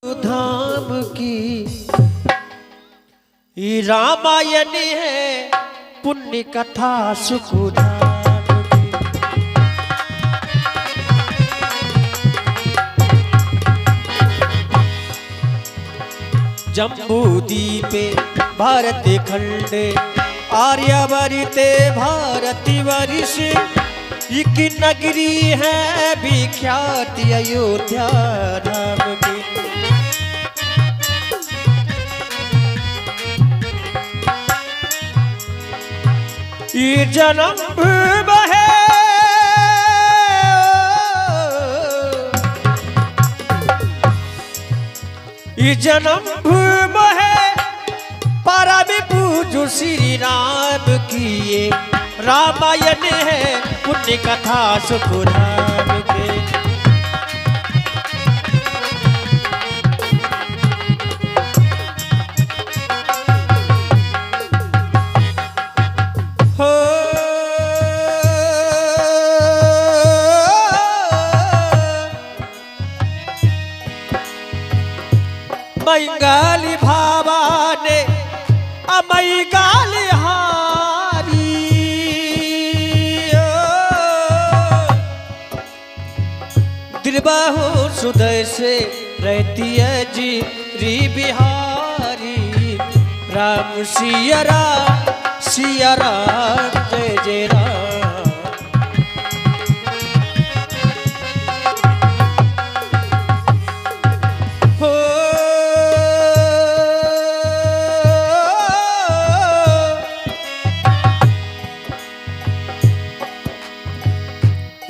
धाम की रामायण है, पुण्य कथा सुखधाम की। जम्बूद्वीपे भारत खंडे आर्यवर्ते भारती वर्ष, एक नगरी है विख्यात अयोध्या धाम की। ये जन्म भूमि है, ये जन्म भूमि है, परम पूज्य श्री राम की। ये रामायण है, पुण्य कथा सुखधाम के। मंगली भावाने अमई गाली हारी, दिलबाहु सुदय से रहती है जी री बिहारी। राम सिया राम सिया राम जय जय राम।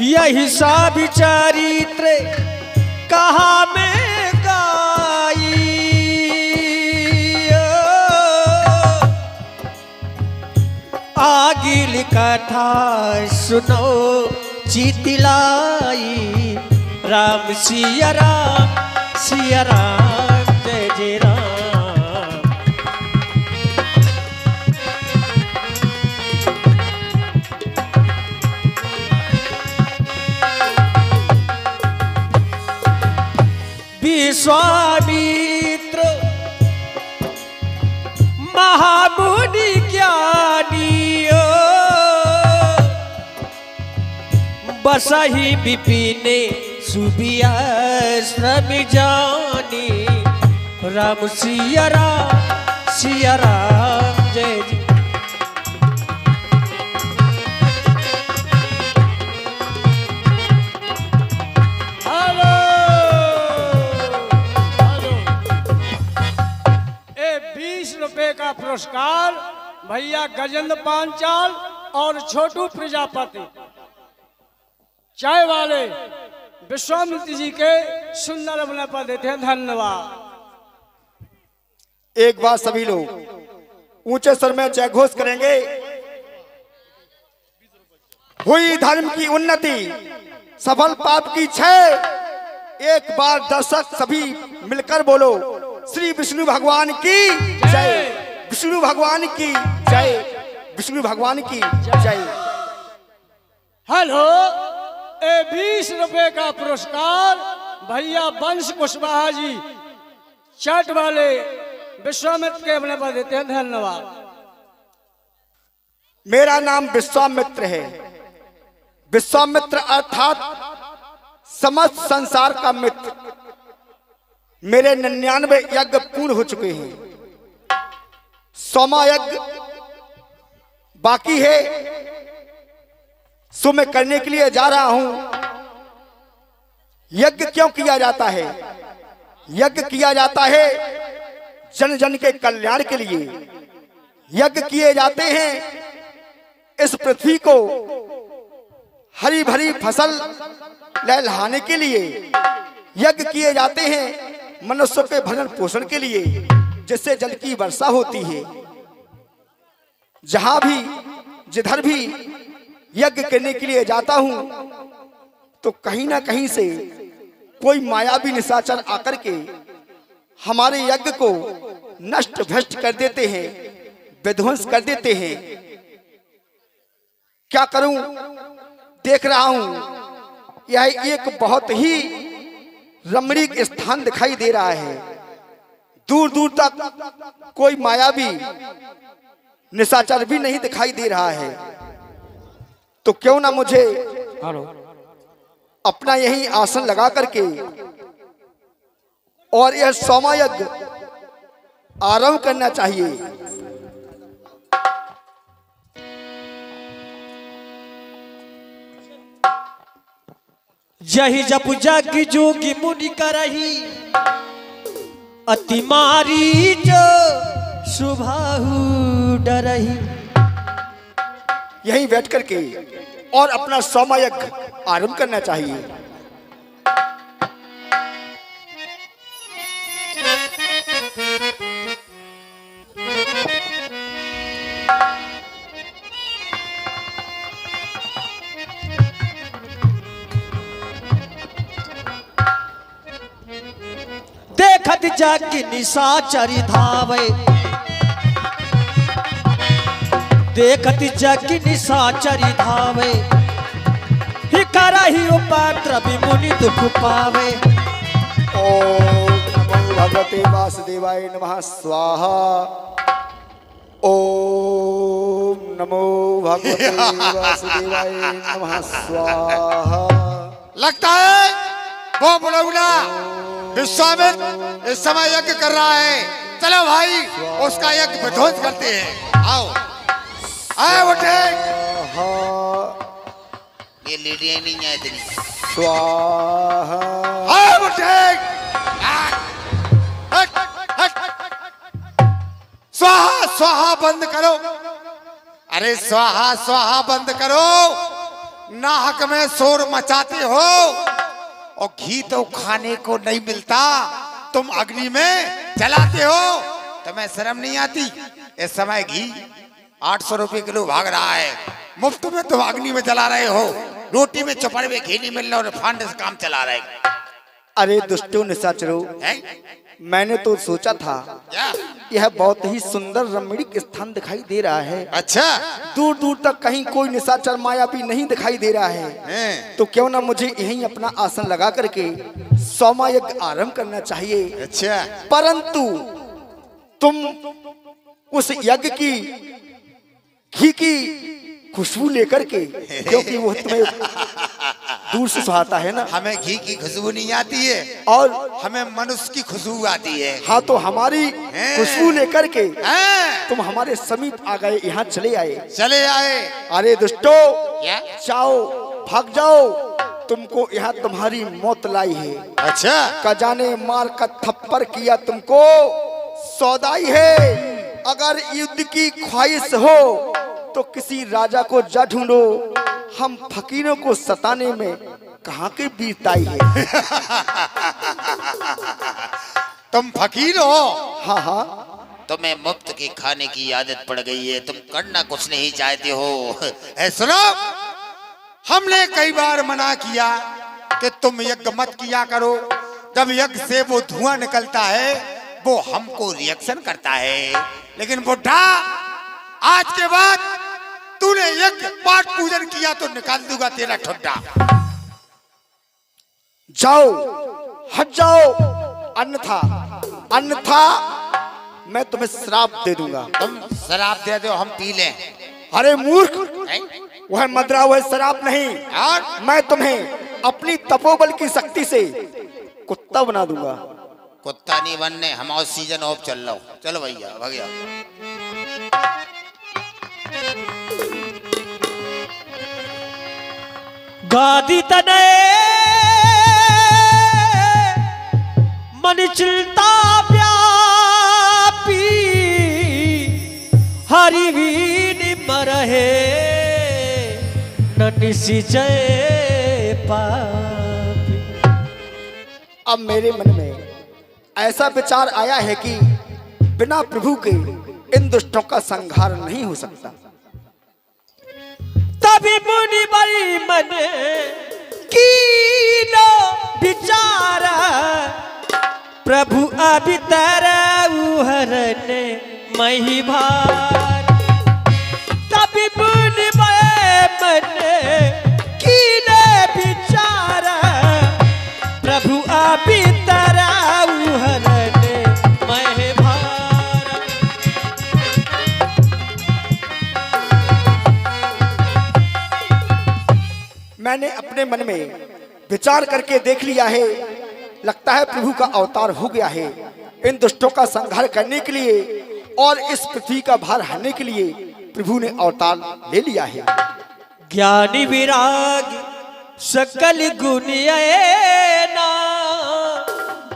यही सा विचारित्र कहा में गाई, आगिल कथा सुनो चितिलाई। राम सिया राम जय जय राम। विश्वामित्र महामुनि ज्ञानी, बसहि विपिने सुबिया श्रम जानी। राम सिया राम जय जय। का पुरस्कार भैया गजेंद्र पांचाल और छोटू प्रजापति चाय वाले विश्वामित्र जी के सुंदर अपने पर देते हैं। धन्यवाद। एक बार सभी लोग ऊंचे स्वर में जय घोष करेंगे। हुई धर्म की उन्नति, सफल पाप की क्षय। एक बार दर्शक सभी मिलकर बोलो, श्री विष्णु भगवान की जय, विष्णु भगवान की जय, विष्णु भगवान की जय। हेलो, 20 रुपए का पुरस्कार भैया वंश कुशवाहा जी चट वाले विश्वामित्र के अपने पर देते हैं। धन्यवाद। मेरा नाम विश्वामित्र है। विश्वामित्र अर्थात समस्त संसार का मित्र। मेरे 99 यज्ञ पूर्ण हो चुके हैं। 100वां यज्ञ बाकी है, सो मैं करने के लिए जा रहा हूं। यज्ञ क्यों किया जाता है? यज्ञ किया जाता है जन जन के कल्याण के लिए। यज्ञ किए जाते हैं इस पृथ्वी को हरी भरी फसल लहलाने के लिए। यज्ञ किए जाते हैं मनुष्य के भरण पोषण के लिए, जिससे जल की वर्षा होती है। जहां भी जिधर भी यज्ञ करने के लिए जाता हूं, तो कहीं ना कहीं से कोई मायावी निशाचर आकर के हमारे यज्ञ को नष्ट भ्रष्ट कर देते हैं, विध्वंस कर देते हैं। क्या करूं? देख रहा हूं यह एक बहुत ही रमणीक स्थान दिखाई दे रहा है। दूर दूर तक कोई मायावी निशाचर भी नहीं दिखाई दे रहा है। तो क्यों ना मुझे अपना यही आसन लगा करके और यह सोमयज्ञ आरंभ करना चाहिए। जही जप जग जोगी मुनि करही अति मारी जो सुभाहु डरही। यहीं बैठ करके और अपना सोमयज्ञ आरंभ करना चाहिए। देखत जग निशाचरी धावे, देखत जग निशाचरी धावे, ही करही उपद्रवी मुनि दुख पावे। ओम नमो भगवते वासुदेवाय नमः स्वाहा। ओम नमो भगवते वासुदेवाय नमः स्वाहा। लगता है वो बुढ़उला विश्वामित्र इस समय यज्ञ कर रहा है। चलो भाई उसका यज्ञ विध्वंस करते हैं। आओ आए उठे। ये लेडियां नहीं है इतनी। स्वाहा। आए उठे। स्वाहा स्वाहा बंद करो। अरे स्वाहा स्वाहा बंद करो। नाहक में शोर मचाते हो और घी तो खाने को नहीं मिलता, तुम अग्नि में जलाते हो। तुम्हें शर्म नहीं आती? इस समय घी 800 रुपए किलो भाग रहा है, मुफ्त में तुम अग्नि में जला रहे हो। रोटी में चपड़ में घी नहीं मिल रहा और फांड से काम चला रहे। अरे दुष्टों निशाचरों, मैंने तो सोचा था क्या? यह बहुत ही सुंदर रमणीक स्थान दिखाई दे रहा है। अच्छा, दूर दूर तक कहीं कोई निशाचर मायावी नहीं दिखाई दे रहा है। तो क्यों ना मुझे यहीं अपना आसन लगा करके सोमयज्ञ आरंभ करना चाहिए। अच्छा। परंतु तुम उस यज्ञ की घी की खुशबू लेकर के, क्योंकि वो तुम्हें दूर से सुहाता है ना। हमें घी की खुशबू नहीं आती है और हमें मनुष्य की खुशबू आती है। हाँ, तो हमारी खुशबू लेकर के हैं? तुम हमारे समीप आ गए, यहाँ चले आए। चले आए। अरे दुष्टो, क्या? जाओ, भाग जाओ, तुमको यहाँ तुम्हारी मौत लाई है। अच्छा। खजाने मार का थप्पड़ किया तुमको सौदाई है। अगर युद्ध की ख्वाहिश हो तो किसी राजा को जा ढूंढो, हम फकीरों को सताने में कहाँ की बीताई है। तुम फकीर हो? हाँ हाँ। तुम्हें मुफ्त के खाने की आदत पड़ गई है, तुम करना कुछ नहीं चाहते हो। ऐ सुनो, हमने कई बार मना किया कि तुम यज्ञ मत किया करो। जब यज्ञ से वो धुआं निकलता है वो हमको रिएक्शन करता है। लेकिन बुढ़ा, आज के बाद तूने यज्ञ पाठ पूजन किया तो निकाल दूंगा तेरा ठुड्डा। जाओ, हट जाओ, अन्यथा मैं तुम्हें श्राप दे दूंगा। तुम शराब दे दो, हम पी लें। अरे मूर्ख, वह मदरा, वह शराब नहीं। और मैं तुम्हें अपनी तपोबल की शक्ति से कुत्ता बना दूंगा। कुत्ता नहीं बनने, हम और सीजन ऑफ चल रहा हूँ। चलो भैया भैया। गादी तने मन चिंता व्यापी, हरिवीन मरहे ननिसी जय पापी। अब मेरे मन में ऐसा विचार आया है कि बिना प्रभु के इन दुष्टों का संहार नहीं हो सकता। तभी मुनि बड़ी मन कीनो विचार, प्रभु अभी तरने मही भार। तभी मुनि बड़े मन कीनो विचार, प्रभु आपी तराऊ हरने मैं भार। मैंने अपने मन में विचार करके देख लिया है, लगता है प्रभु का अवतार हो गया है इन दुष्टों का संहार करने के लिए और इस पृथ्वी का भार हरने के लिए प्रभु ने अवतार ले लिया है। ज्ञानी विराग सकल गुण ना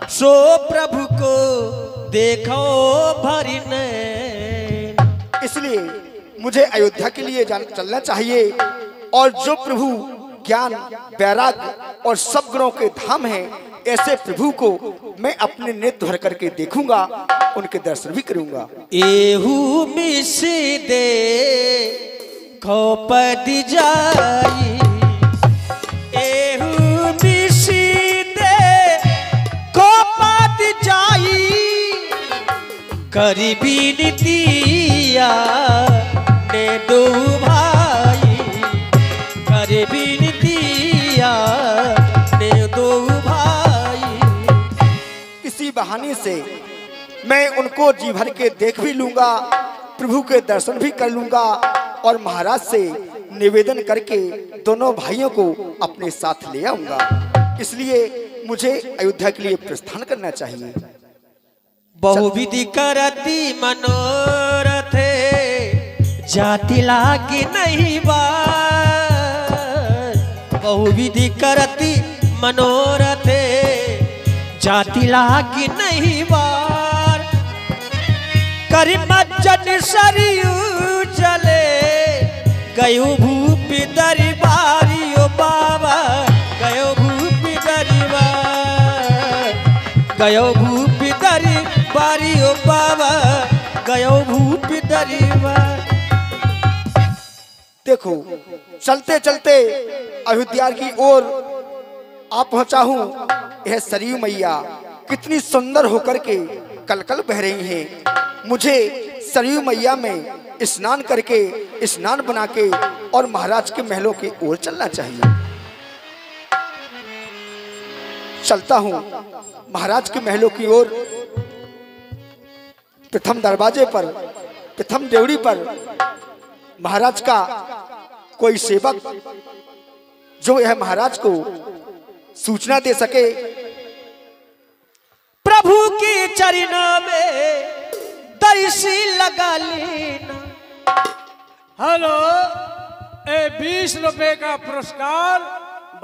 सो प्रभु को देखो भरी नैन। इसलिए मुझे अयोध्या के लिए चलना चाहिए और जो प्रभु ज्ञान वैराग और सब गुणों के धाम हैं, ऐसे प्रभु को मैं अपने नेत्र भर करके देखूंगा, उनके दर्शन भी करूंगा। एहू मिस दे खोपद जाई, एहू मिस दे खोपद जाई, करीबी नीतिया ने दो भाई, करीबी नीतिया ने दो भाई। इसी बहाने से मैं उनको जी भर के देख भी लूंगा, प्रभु के दर्शन भी कर लूंगा और महाराज से निवेदन करके दोनों भाइयों को अपने साथ ले आऊंगा। इसलिए मुझे अयोध्या के लिए प्रस्थान करना चाहिए। बहुविधि करती मनोरथे, जाति लागे नहीं बार। बहुविधि करती मनोरथे, जाति लागे नहीं बार। करी मज्जन सरयू चले, गयो भूपि दरबारियो बाबा, गयो भूपि दरबार, गयो भूपि दरबारियो बाबा, गयो भूपि दरबार। देखो चलते चलते अयोध्या की ओर आ पहुंचा हूँ। यह सरयू मैया कितनी सुंदर होकर के कलकल बह रही हैं। मुझे सरयू मैया में स्नान करके, स्नान बना के और महाराज के महलों की ओर चलना चाहिए। चलता हूँ महाराज के महलों की ओर। प्रथम दरवाजे पर, प्रथम देवड़ी पर महाराज का कोई सेवक जो यह महाराज को सूचना दे सके। प्रभु के चरणों में दर्शी लगा लेना। हेलो, 20 रुपए का पुरस्कार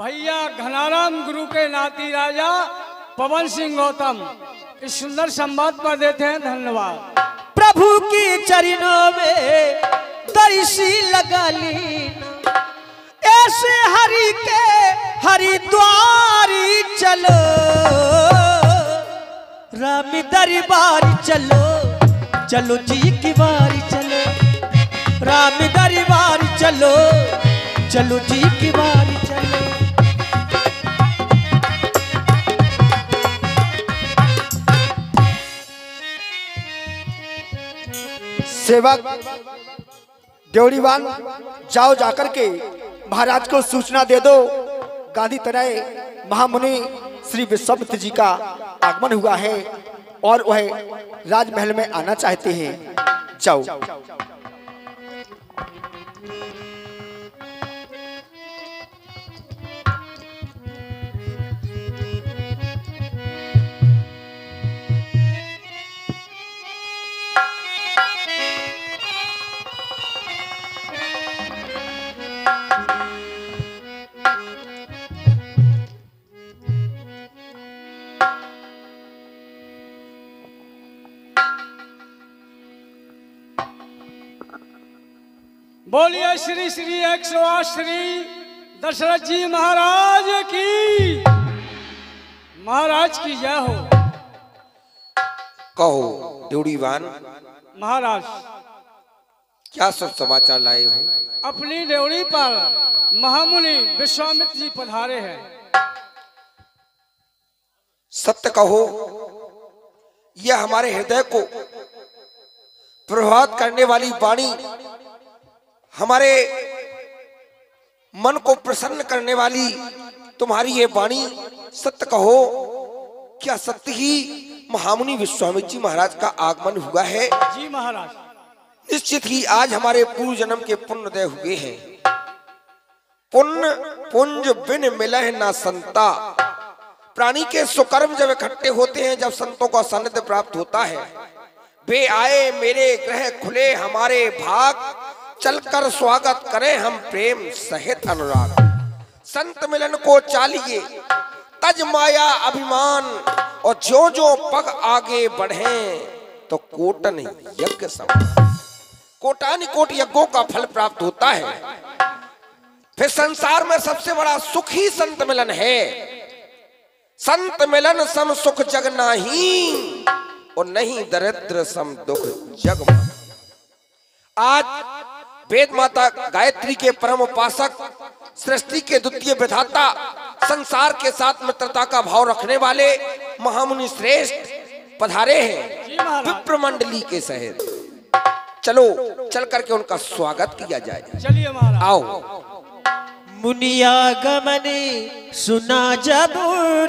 भैया घनाराम गुरु के नाती राजा पवन सिंह गौतम इस सुंदर संवाद पर देते हैं। धन्यवाद। प्रभु के चरणों में दर्शी लगा लेना, ऐसे हरि के हरिद्वारी चलो, राम दरबार चलो, चलो जी की बारी चलो, राम दरबार चलो, चलो जी की बारी चलो। सेवक देवड़ीवान जाओ जाकर के महाराज को सूचना दे दो, गांधी तनय महामुनि श्री विश्वामित्र जी का आगमन हुआ है और वह राजमहल में आना चाहते हैं। जाओ। बोलिए श्री श्री 108 श्री दशरथ जी महाराज की, महाराज की जय हो। कहो देवड़ीवान, महाराज क्या सब समाचार लाए हो? अपनी देवड़ी पर महामुनि विश्वामित्र जी पधारे हैं। सत्य कहो, यह हमारे हृदय को प्रभावित करने वाली वाणी, हमारे मन को प्रसन्न करने वाली तुम्हारी ये वाणी सत्य कहो, क्या सत्य ही महामुनि विश्वामित्र जी महाराज का आगमन हुआ है? जी महाराज। निश्चित ही आज हमारे पूर्व जन्म के पुण्योदय हुए हैं। पुण्य पुंज बिन मिलह ना संता। प्राणी के सुकर्म जब इकट्ठे होते हैं, जब संतों का सानिध्य प्राप्त होता है, वे आए मेरे ग्रह खुले हमारे भाग, चलकर स्वागत करें हम प्रेम सहित अनुराग। संत मिलन को चालिए तज माया अभिमान, और जो जो पग आगे बढ़े तो कोटन यज्ञ समान। कोटानि कोट यज्ञों का फल प्राप्त होता है। फिर संसार में सबसे बड़ा सुख ही संत मिलन है। संत मिलन सम सुख जग नाही, और नहीं दरिद्र सम दुख जग मान। आज वेद माता गायत्री के परम उपासक, सृष्टि के द्वितीय विधाता, संसार के साथ मित्रता का भाव रखने वाले महामुनि श्रेष्ठ पधारे हैं विप्र मंडली के सहित। चलो चल करके उनका स्वागत किया जाए। चलिए महाराज। आओ। मुनिया गमने सुना जब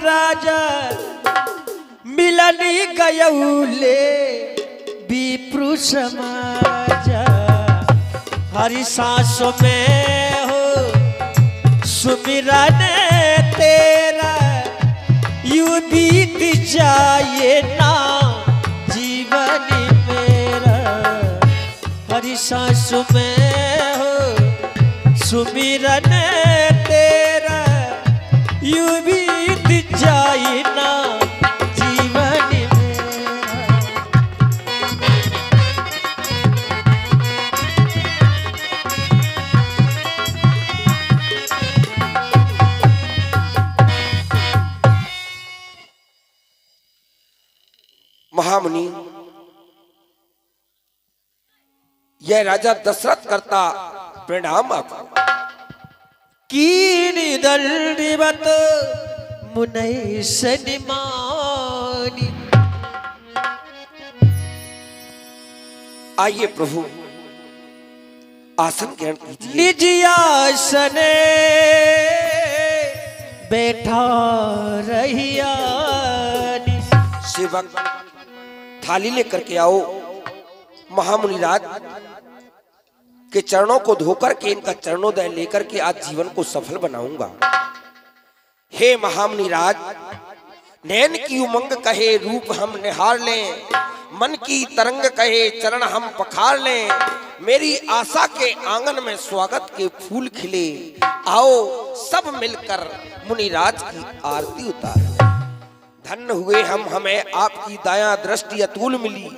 राजा, मिलनी गयौले विप्र समाजा। हरि सांसों में हो सुमिरन तेरा, यूं बीत जाए ना जीवन मेरा। हरि सांसों में हो सुमिरन तेरा, यूं बीत जाए ना जीवन मेरा। महामुनि, यह राजा दशरथ करता प्रणाम आपको। कीन दंडवत मुनै सनिमानी। आइए प्रभु, आसन ग्रहण कीजिए। निज आसने बैठा रहिया। सेवक थाली लेकर के आओ। महामुनि राज के चरणों को धोकर के, इनका चरणोदय लेकर के आज जीवन को सफल बनाऊंगा। हे महामुनि राज, नैन की उमंग कहे रूप हम निहार लें, मन की तरंग कहे चरण हम पखार लें। मेरी आशा के आंगन में स्वागत के फूल खिले, आओ सब मिलकर मुनिराज की आरती उतारें। धन्य हुए हम, हमें आपकी दया दृष्टि अतुल मिली।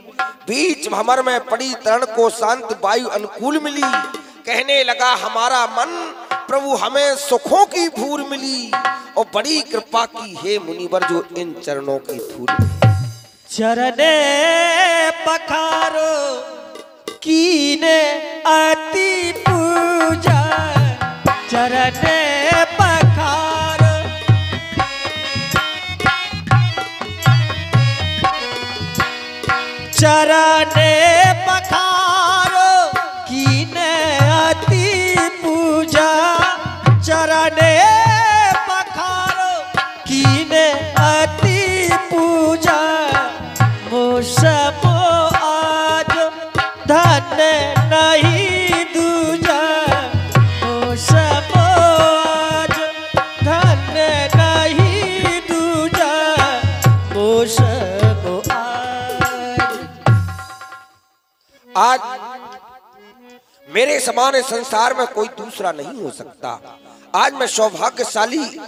बीच भंवर में पड़ी तरण को शांत वायु अनुकूल मिली। कहने लगा हमारा मन, प्रभु हमें सुखों की भूर मिली। और बड़ी कृपा की हे मुनिवर जो इन चरणों की धूल। चरणे पखारो कीने अति पूजा। चरणे पखारो चरणे पखारो कीने अति पूजा। चरणे पखारो कीने अति पूजा। मोसमो आज धन नहीं दूजा। मोसमो आज धन नहीं दूजा। मोसमो आज मेरे समान इस संसार में कोई दूसरा नहीं हो सकता। आज मैं सौभाग्यशाली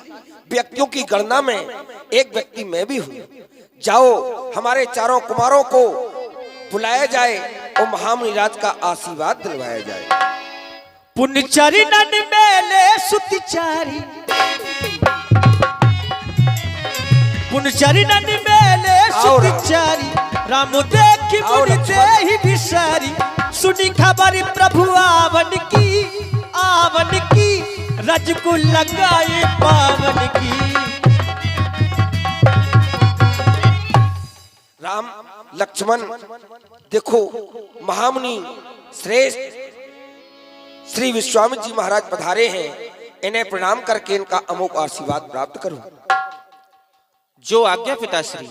व्यक्तियों की गणना में एक व्यक्ति मैं भी हूँ। जाओ हमारे चारों कुमारों को बुलाया जाए और महामुनि राज का आशीर्वाद दिलवाया जाए। पुण्यचरणन मेले सुतिचारी। पुण्यचरणन मेले सुतिचारी। राम देखी मुनि देहि बिसारी। सुनी खबर प्रभु आवन की रजकुल लगाए पावन की। राम लक्ष्मण देखो, महामुनि श्रेष्ठ श्री विश्वामित्र जी महाराज पधारे हैं। इन्हें प्रणाम करके इनका अमोघ आशीर्वाद प्राप्त करो। जो आज्ञा पिताश्री।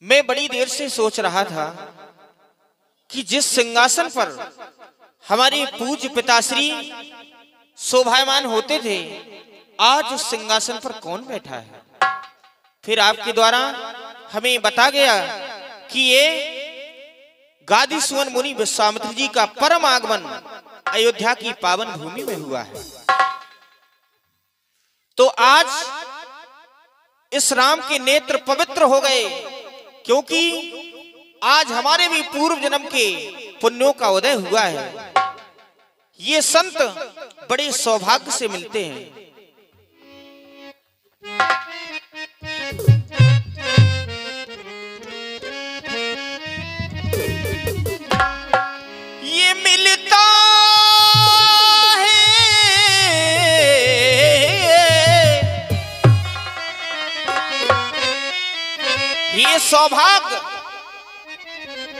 मैं बड़ी देर से सोच रहा था कि जिस सिंहासन पर हमारे पूज्य पिताश्री शोभायमान होते थे, आज उस सिंहासन पर कौन बैठा है। फिर आपके द्वारा हमें बता गया कि ये गादी सुवन मुनि विश्वामित्र जी का परम आगमन अयोध्या की पावन भूमि में हुआ है। तो आज इस राम के नेत्र पवित्र हो गए, क्योंकि आज हमारे भी पूर्व जन्म के पुण्यों का उदय हुआ है। ये संत बड़े सौभाग्य से मिलते हैं। ये मिलता है, ये सौभाग्य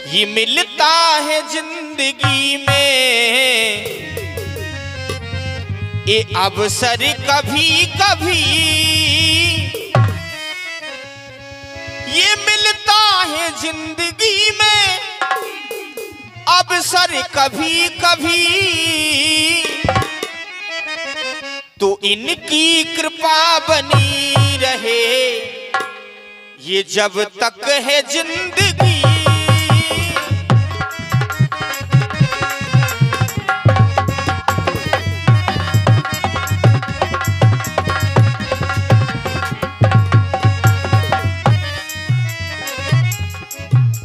ये मिलता है जिंदगी में, ये अवसर कभी कभी ये मिलता है जिंदगी में, अवसर कभी कभी। तो इनकी कृपा बनी रहे ये जब तक है जिंदगी।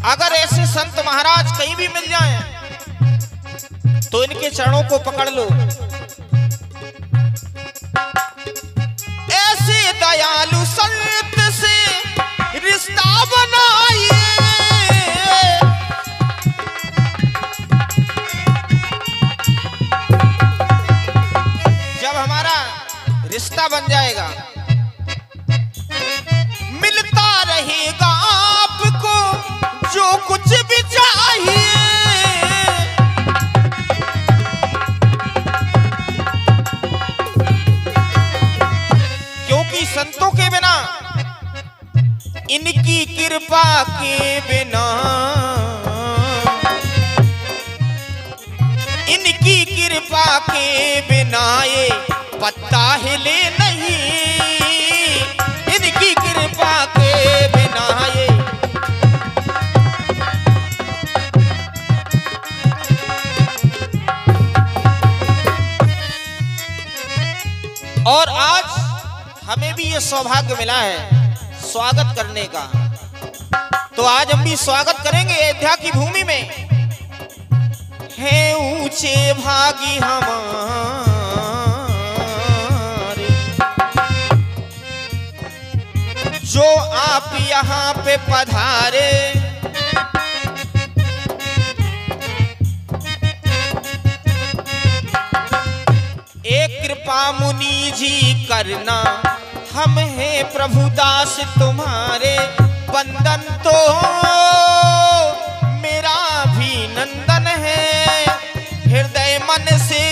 अगर ऐसे संत महाराज कहीं भी मिल जाएं, तो इनके चरणों को पकड़ लो। ऐसे दयालु संत से रिश्ता बनाइए, जब हमारा रिश्ता बन जाएगा, मिलता रहेगा आपको जो कुछ भी चाहिए। क्योंकि संतों के बिना, इनकी कृपा के बिना, इनकी कृपा के बिना ये पत्ता हिले नहीं, इनकी कृपा के बिना ये। और आज हमें भी ये सौभाग्य मिला है स्वागत करने का, तो आज हम भी स्वागत करेंगे अयोध्या की भूमि में। हैं ऊंचे भागी हमारे, जो आप यहाँ पे पधारे। एक कृपा मुनि जी करना, हम हैं प्रभु दास तुम्हारे। वंदन तो मेरा भी नंदन है, हृदय मन से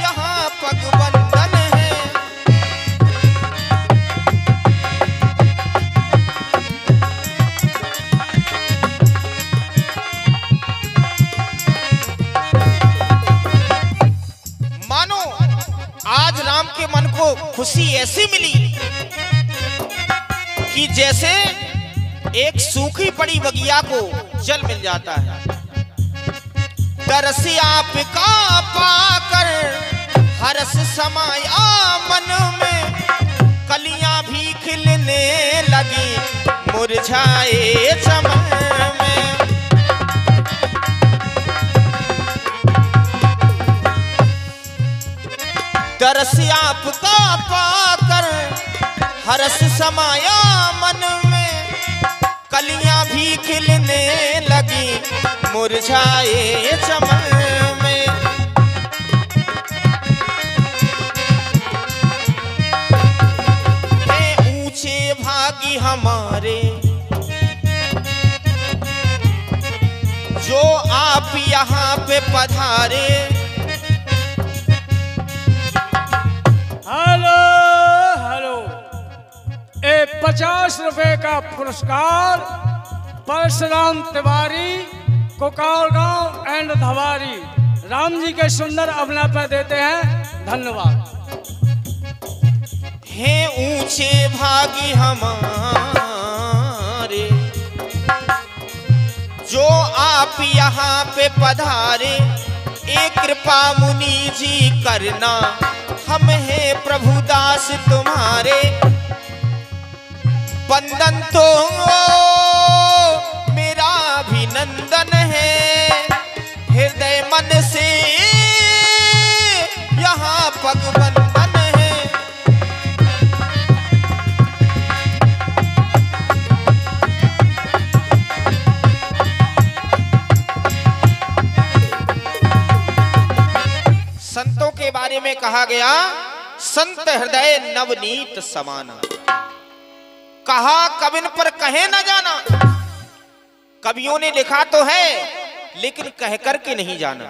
यहाँ पग बंधन है। मानो आज राम के मन को खुशी ऐसी मिली कि जैसे एक सूखी पड़ी बगिया को जल मिल जाता है। तरस आपका पाकर हर्ष समाया मन में, कलियां भी खिलने लगी मुरझाए चमन में। तरस आपका पाकर हर्ष समाया मन में, कलियां भी खिलने लगी मुरझाए चमन में। ऊंचे भागी हमारे, जो आप यहाँ पे पधारे। हेलो 50 रुपए का पुरस्कार परशुराम तिवारी, कोकाल गांव एंड धवारी, राम जी के सुंदर अभिनय पर देते हैं। धन्यवाद। हैं ऊंचे भागी हमारे, जो आप यहाँ पे पधारे, एक कृपा मुनि जी करना, हम हैं प्रभु दास तुम्हारे। वंदन तो मेरा अभिनंदन है, हृदय मन से यहाँ पगवंदन है। संतों के बारे में कहा गया, संत हृदय नवनीत समाना। कहा कविन पर कहे न जाना, कवियों ने लिखा तो है लेकिन कह कर के नहीं जाना।